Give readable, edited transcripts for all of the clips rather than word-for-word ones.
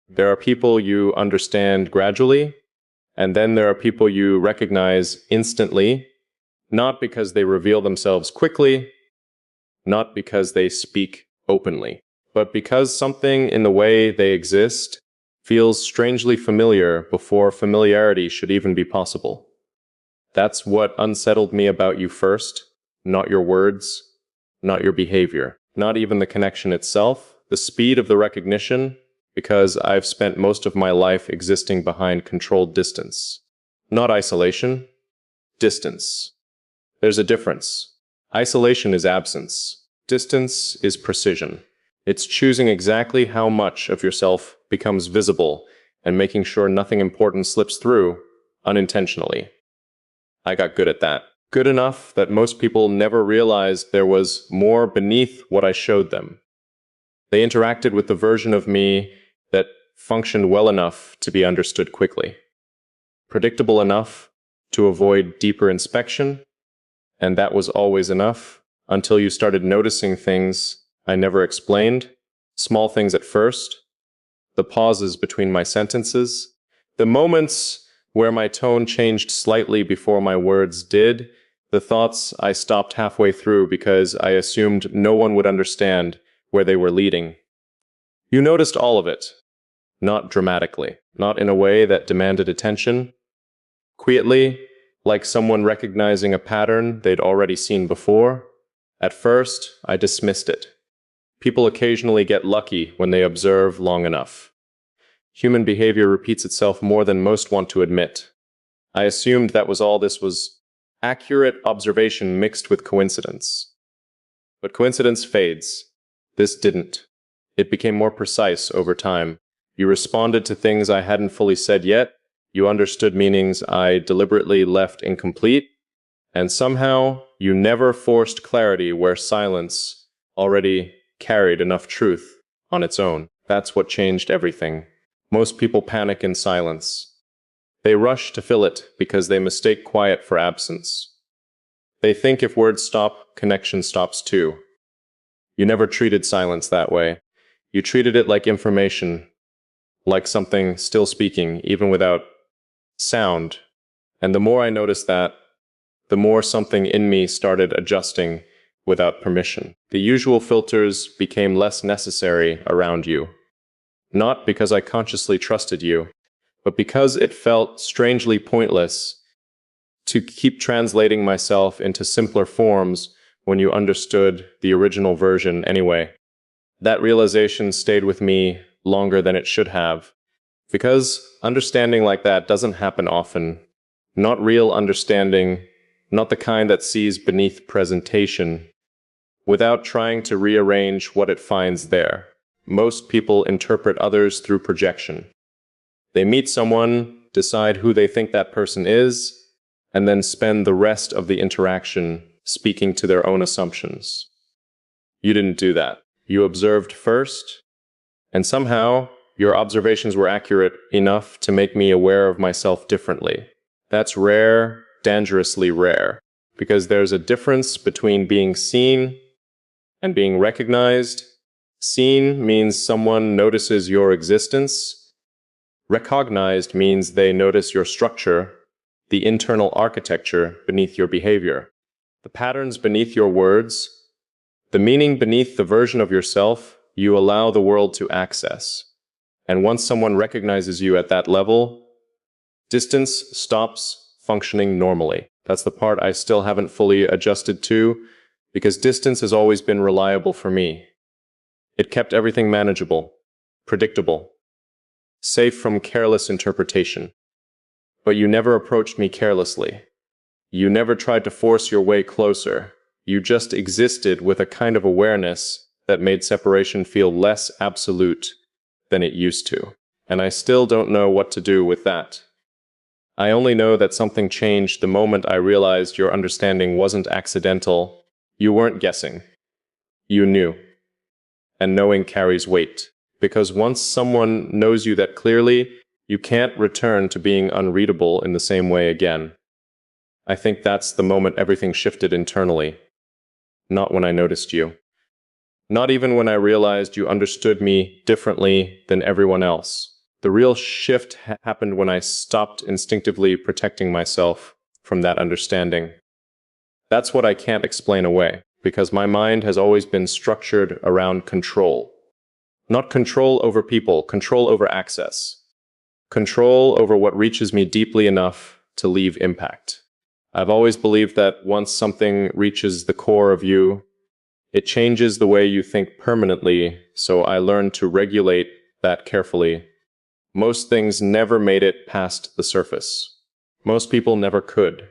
There are people you understand gradually, and then there are people you recognize instantly, not because they reveal themselves quickly, not because they speak openly, but because something in the way they exist feels strangely familiar before familiarity should even be possible. That's what unsettled me about you first, not your words, not your behavior, not even the connection itself, the speed of the recognition, because I've spent most of my life existing behind controlled distance. Not isolation, distance. There's a difference. Isolation is absence. Distance is precision. It's choosing exactly how much of yourself becomes visible and making sure nothing important slips through unintentionally. I got good at that. Good enough that most people never realized there was more beneath what I showed them. They interacted with the version of me that functioned well enough to be understood quickly, predictable enough to avoid deeper inspection, and that was always enough until you started noticing things I never explained, small things at first, the pauses between my sentences, the moments where my tone changed slightly before my words did, the thoughts I stopped halfway through because I assumed no one would understand where they were leading. You noticed all of it, not dramatically, not in a way that demanded attention, quietly, like someone recognizing a pattern they'd already seen before. At first, I dismissed it. People occasionally get lucky when they observe long enough. Human behavior repeats itself more than most want to admit. I assumed that was all this was, accurate observation mixed with coincidence. But coincidence fades. This didn't. It became more precise over time. You responded to things I hadn't fully said yet. You understood meanings I deliberately left incomplete. And somehow, you never forced clarity where silence already carried enough truth on its own. That's what changed everything. Most people panic in silence. They rush to fill it because they mistake quiet for absence. They think if words stop, connection stops too. You never treated silence that way. You treated it like information, like something still speaking, even without sound. And the more I noticed that, the more something in me started adjusting without permission. The usual filters became less necessary around you. Not because I consciously trusted you, but because it felt strangely pointless to keep translating myself into simpler forms when you understood the original version anyway. That realization stayed with me longer than it should have, because understanding like that doesn't happen often. Not real understanding, not the kind that sees beneath presentation, without trying to rearrange what it finds there. Most people interpret others through projection. They meet someone, decide who they think that person is, and then spend the rest of the interaction speaking to their own assumptions. You didn't do that. You observed first, and somehow your observations were accurate enough to make me aware of myself differently. That's rare, dangerously rare, because there's a difference between being seen and being recognized. Seen means someone notices your existence. Recognized means they notice your structure, the internal architecture beneath your behavior, the patterns beneath your words, the meaning beneath the version of yourself you allow the world to access. And once someone recognizes you at that level, distance stops functioning normally. That's the part I still haven't fully adjusted to, because distance has always been reliable for me. It kept everything manageable, predictable, safe from careless interpretation. But you never approached me carelessly. You never tried to force your way closer. You just existed with a kind of awareness that made separation feel less absolute than it used to. And I still don't know what to do with that. I only know that something changed the moment I realized your understanding wasn't accidental. You weren't guessing. You knew. And knowing carries weight. Because once someone knows you that clearly, you can't return to being unreadable in the same way again. I think that's the moment everything shifted internally. Not when I noticed you. Not even when I realized you understood me differently than everyone else. The real shift happened when I stopped instinctively protecting myself from that understanding. That's what I can't explain away, because my mind has always been structured around control. Not control over people, control over access. Control over what reaches me deeply enough to leave impact. I've always believed that once something reaches the core of you, it changes the way you think permanently, so I learned to regulate that carefully. Most things never made it past the surface. Most people never could.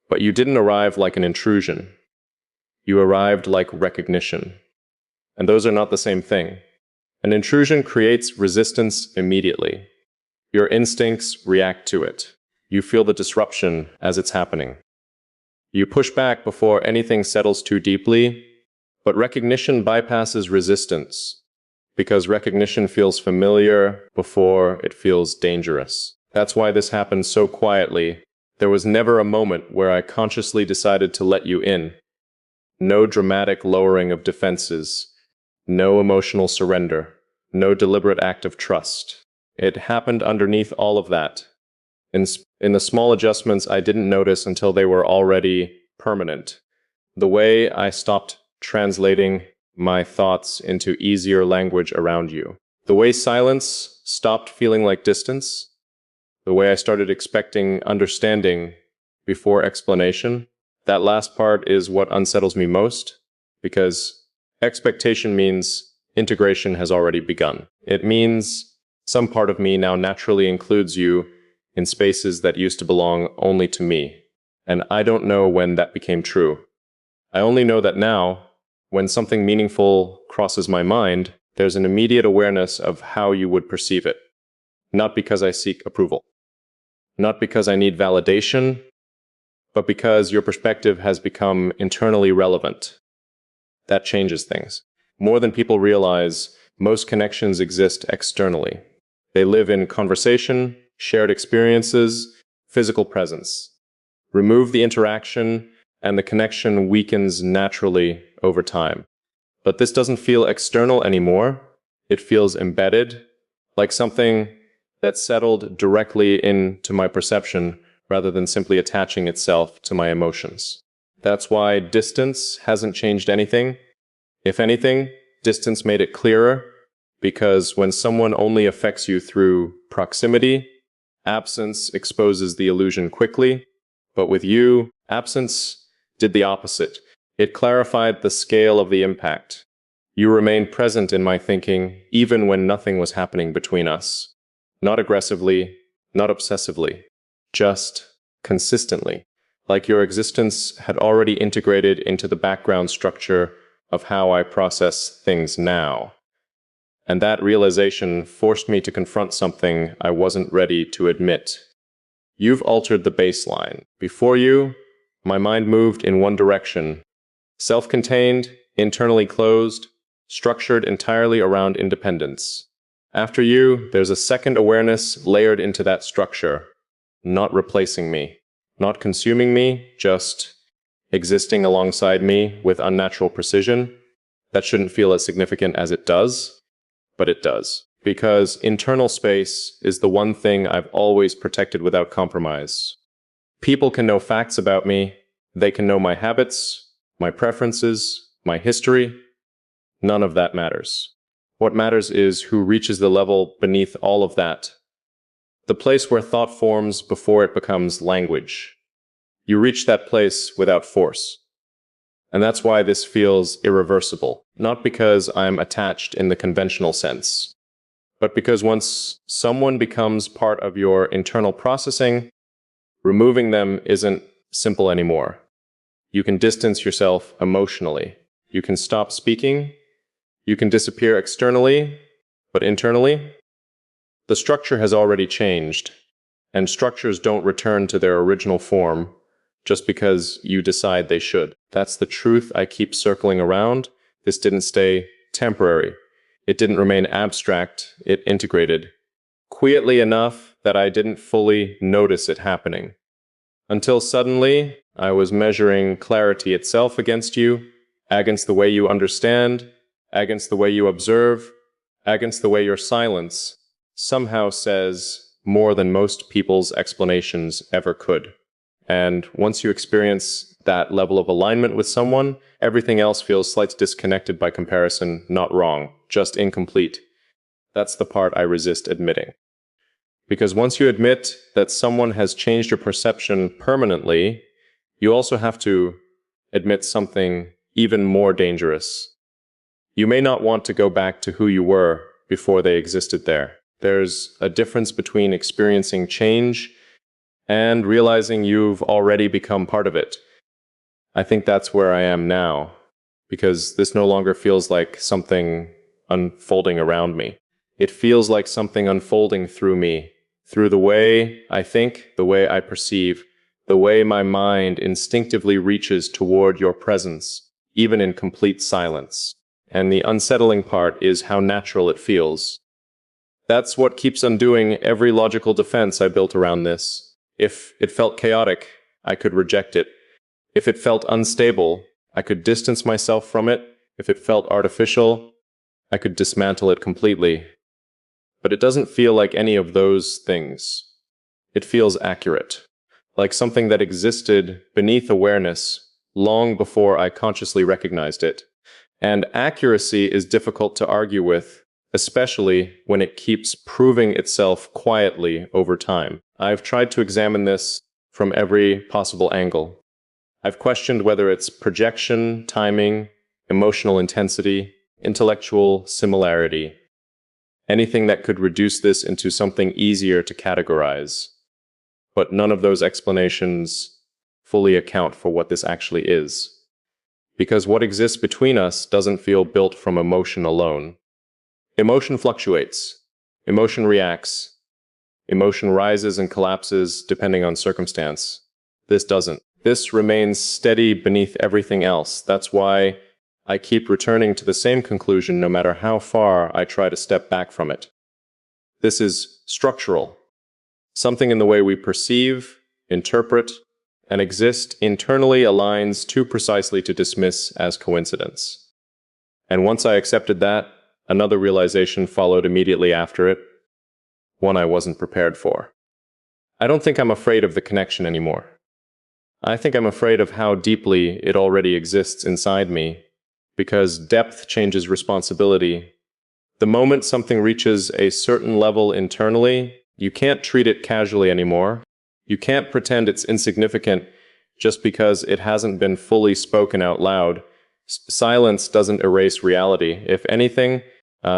But you didn't arrive like an intrusion. You arrived like recognition. And those are not the same thing. An intrusion creates resistance immediately. Your instincts react to it. You feel the disruption as it's happening. You push back before anything settles too deeply, but recognition bypasses resistance, because recognition feels familiar before it feels dangerous. That's why this happened so quietly. There was never a moment where I consciously decided to let you in. No dramatic lowering of defenses, no emotional surrender, no deliberate act of trust. It happened underneath all of that, in the small adjustments I didn't notice until they were already permanent. The way I stopped translating my thoughts into easier language around you. The way silence stopped feeling like distance. The way I started expecting understanding before explanation. That last part is what unsettles me most, because expectation means integration has already begun. It means some part of me now naturally includes you in spaces that used to belong only to me. And I don't know when that became true. I only know that now, when something meaningful crosses my mind, there's an immediate awareness of how you would perceive it. Not because I seek approval. Not because I need validation, but because your perspective has become internally relevant. That changes things. More than people realize, most connections exist externally. They live in conversation, shared experiences, physical presence. Remove the interaction, and the connection weakens naturally over time. But this doesn't feel external anymore. It feels embedded, like something that settled directly into my perception rather than simply attaching itself to my emotions. That's why distance hasn't changed anything. If anything, distance made it clearer, because when someone only affects you through proximity, absence exposes the illusion quickly. But with you, absence did the opposite. It clarified the scale of the impact. You remained present in my thinking, even when nothing was happening between us. Not aggressively, not obsessively, just consistently, like your existence had already integrated into the background structure of how I process things now. And that realization forced me to confront something I wasn't ready to admit. You've altered the baseline. Before you, my mind moved in one direction, self-contained, internally closed, structured entirely around independence. After you, there's a second awareness layered into that structure, not replacing me, not consuming me, just existing alongside me with unnatural precision. That shouldn't feel as significant as it does, but it does. Because internal space is the one thing I've always protected without compromise. People can know facts about me. They can know my habits, my preferences, my history. None of that matters. What matters is who reaches the level beneath all of that. The place where thought forms before it becomes language. You reach that place without force. And that's why this feels irreversible. Not because I'm attached in the conventional sense, but because once someone becomes part of your internal processing, removing them isn't simple anymore. You can distance yourself emotionally. You can stop speaking. You can disappear externally, but internally, the structure has already changed, and structures don't return to their original form just because you decide they should. That's the truth I keep circling around. This didn't stay temporary. It didn't remain abstract. It integrated. Quietly enough that I didn't fully notice it happening. Until suddenly, I was measuring clarity itself against you, against the way you understand, against the way you observe, against the way your silence somehow says more than most people's explanations ever could. And once you experience that level of alignment with someone, everything else feels slightly disconnected by comparison, not wrong, just incomplete. That's the part I resist admitting. Because once you admit that someone has changed your perception permanently, you also have to admit something even more dangerous. You may not want to go back to who you were before they existed there. There's a difference between experiencing change and realizing you've already become part of it. I think that's where I am now, because this no longer feels like something unfolding around me. It feels like something unfolding through me, through the way I think, the way I perceive, the way my mind instinctively reaches toward your presence, even in complete silence. And the unsettling part is how natural it feels. That's what keeps undoing every logical defense I built around this. If it felt chaotic, I could reject it. If it felt unstable, I could distance myself from it. If it felt artificial, I could dismantle it completely. But it doesn't feel like any of those things. It feels accurate, like something that existed beneath awareness long before I consciously recognized it. And accuracy is difficult to argue with, especially when it keeps proving itself quietly over time. I've tried to examine this from every possible angle. I've questioned whether it's projection, timing, emotional intensity, intellectual similarity, anything that could reduce this into something easier to categorize. But none of those explanations fully account for what this actually is. Because what exists between us doesn't feel built from emotion alone. Emotion fluctuates. Emotion reacts. Emotion rises and collapses depending on circumstance. This doesn't. This remains steady beneath everything else. That's why I keep returning to the same conclusion no matter how far I try to step back from it. This is structural. Something in the way we perceive, interpret, and exist internally aligns too precisely to dismiss as coincidence. And once I accepted that, another realization followed immediately after it, one I wasn't prepared for. I don't think I'm afraid of the connection anymore. I think I'm afraid of how deeply it already exists inside me, because depth changes responsibility. The moment something reaches a certain level internally, you can't treat it casually anymore. You can't pretend it's insignificant just because it hasn't been fully spoken out loud. Silence doesn't erase reality. If anything,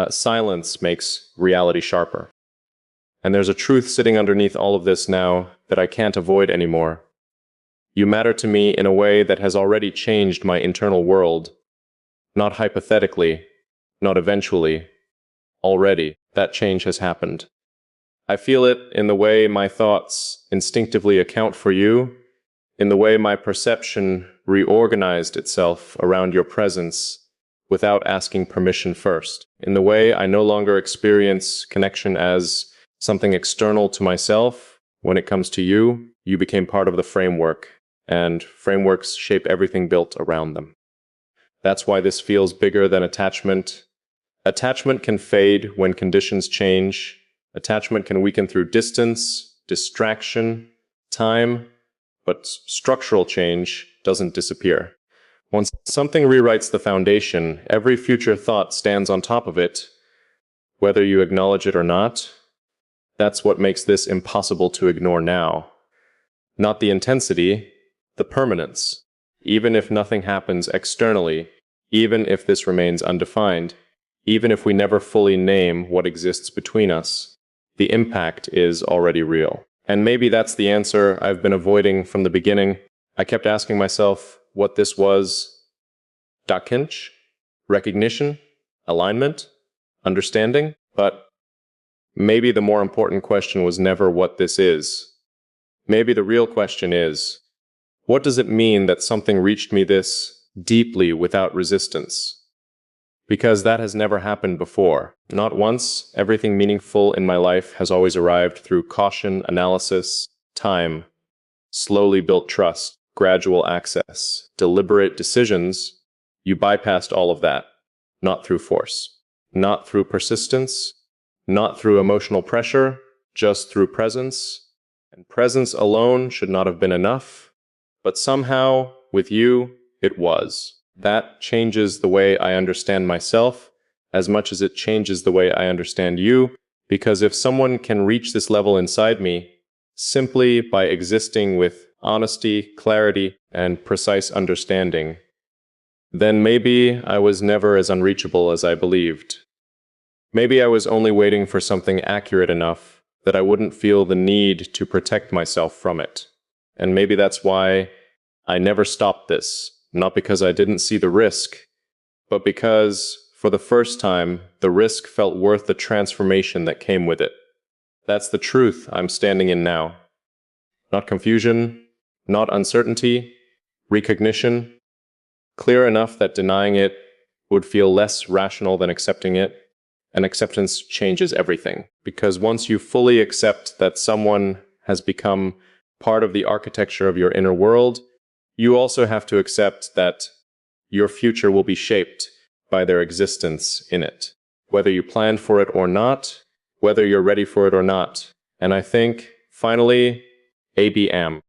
silence makes reality sharper. And there's a truth sitting underneath all of this now that I can't avoid anymore. You matter to me in a way that has already changed my internal world. Not hypothetically, not eventually. Already, that change has happened. I feel it in the way my thoughts instinctively account for you, in the way my perception reorganized itself around your presence without asking permission first, in the way I no longer experience connection as something external to myself. When it comes to you, you became part of the framework, and frameworks shape everything built around them. That's why this feels bigger than attachment. Attachment can fade when conditions change. Attachment can weaken through distance, distraction, time, but structural change doesn't disappear. Once something rewrites the foundation, every future thought stands on top of it, whether you acknowledge it or not. That's what makes this impossible to ignore now. Not the intensity, the permanence. Even if nothing happens externally, even if this remains undefined, even if we never fully name what exists between us, the impact is already real. And maybe that's the answer I've been avoiding from the beginning. I kept asking myself what this was. Dakinch? Recognition? Alignment? Understanding? But maybe the more important question was never what this is. Maybe the real question is, what does it mean that something reached me this deeply without resistance? Because that has never happened before. Not once. Everything meaningful in my life has always arrived through caution, analysis, time, slowly built trust, gradual access, deliberate decisions. You bypassed all of that, not through force, not through persistence, not through emotional pressure, just through presence. And presence alone should not have been enough, but somehow, with you, it was. That changes the way I understand myself as much as it changes the way I understand you, because if someone can reach this level inside me simply by existing with honesty, clarity, and precise understanding, then maybe I was never as unreachable as I believed. Maybe I was only waiting for something accurate enough that I wouldn't feel the need to protect myself from it. And maybe that's why I never stopped this, not because I didn't see the risk, but because, for the first time, the risk felt worth the transformation that came with it. That's the truth I'm standing in now. Not confusion, not uncertainty, recognition, clear enough that denying it would feel less rational than accepting it. And acceptance changes everything, because once you fully accept that someone has become part of the architecture of your inner world, you also have to accept that your future will be shaped by their existence in it, whether you planned for it or not, whether you're ready for it or not. And I think, finally, ABM.